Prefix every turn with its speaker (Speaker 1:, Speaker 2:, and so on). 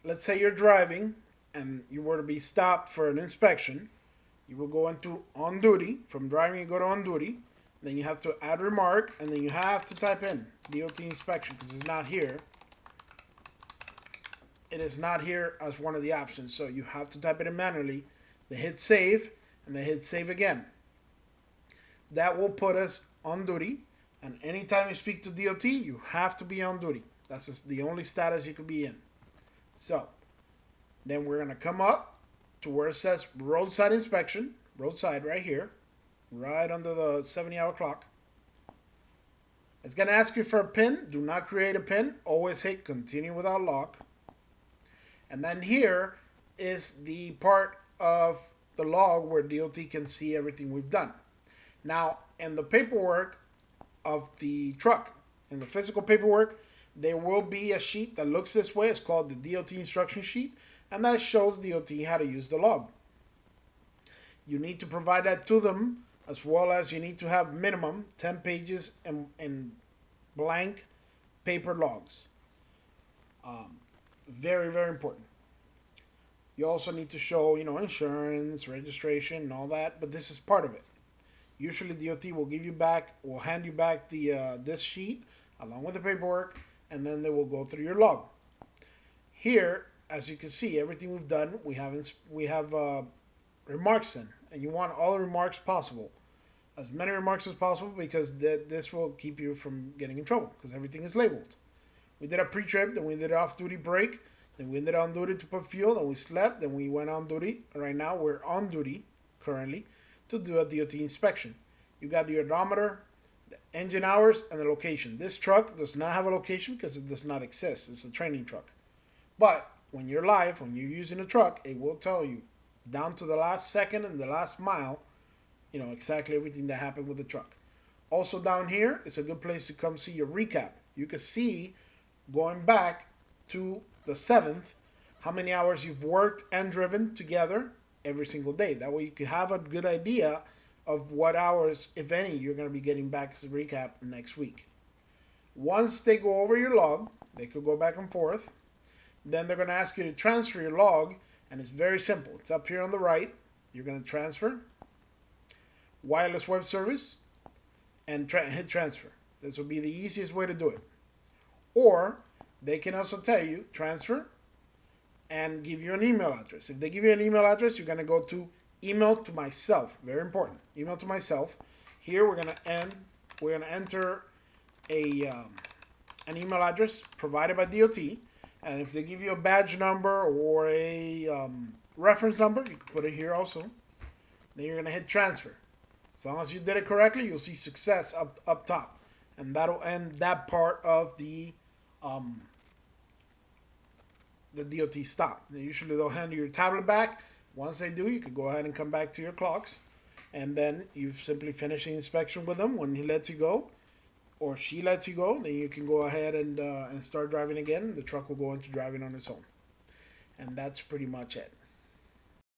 Speaker 1: let's say you're driving and you were to be stopped for an inspection. You will go into on duty. From driving, you go to on duty. Then you have to add remark, and then you have to type in DOT inspection because it's not here. It is not here as one of the options, so you have to type it in manually. Then hit save, and then hit save again. That will put us on duty, and anytime you speak to DOT, you have to be on duty. That's just the only status you could be in. So, then we're gonna come up to where it says roadside inspection, roadside right here, right under the 70-hour clock. It's gonna ask you for a PIN. Do not create a PIN. Always hit continue without lock. And then here is the part of the log where DOT can see everything we've done. Now, in the paperwork of the truck, in the physical paperwork, there will be a sheet that looks this way. It's called the DOT instruction sheet, and that shows DOT how to use the log. You need to provide that to them, as well as you need to have minimum 10 pages in blank paper logs. Very, very important. You also need to show, insurance, registration, and all that, but this is part of it. Usually DOT will hand you back this sheet along with the paperwork, and then they will go through your log. Here, as you can see, everything we've done, we have remarks in, and you want all the remarks possible, as many remarks as possible, because this will keep you from getting in trouble, because everything is labeled. We did a pre-trip, then we did an off-duty break, then we ended on duty to put fuel, then we slept, then we went on duty. Right now, we're on duty currently to do a DOT inspection. You got the odometer, the engine hours, and the location. This truck does not have a location because it does not exist. It's a training truck. But when you're live, when you're using a truck, it will tell you down to the last second and the last mile, exactly everything that happened with the truck. Also down here is a good place to come see your recap. You can see, going back to the 7th, how many hours you've worked and driven together every single day. That way you can have a good idea of what hours, if any, you're going to be getting back as a recap next week. Once they go over your log, they could go back and forth. Then they're going to ask you to transfer your log, and it's very simple. It's up here on the right. You're going to transfer, wireless web service, and hit transfer. This will be the easiest way to do it. Or they can also tell you transfer and give you an email address. If they give you an email address, you're going to go to email to myself. Very important. Email to myself. Here we're going to enter an email address provided by DOT. And if they give you a badge number or a reference number, you can put it here also. Then you're going to hit transfer. As long as you did it correctly, you'll see success up top. And that'll end that part of the DOT stop. Usually they'll hand you your tablet back. Once they do, you can go ahead and come back to your clocks. And then you've simply finished the inspection with them. When he lets you go, or she lets you go, then you can go ahead and start driving again. The truck will go into driving on its own. And that's pretty much it.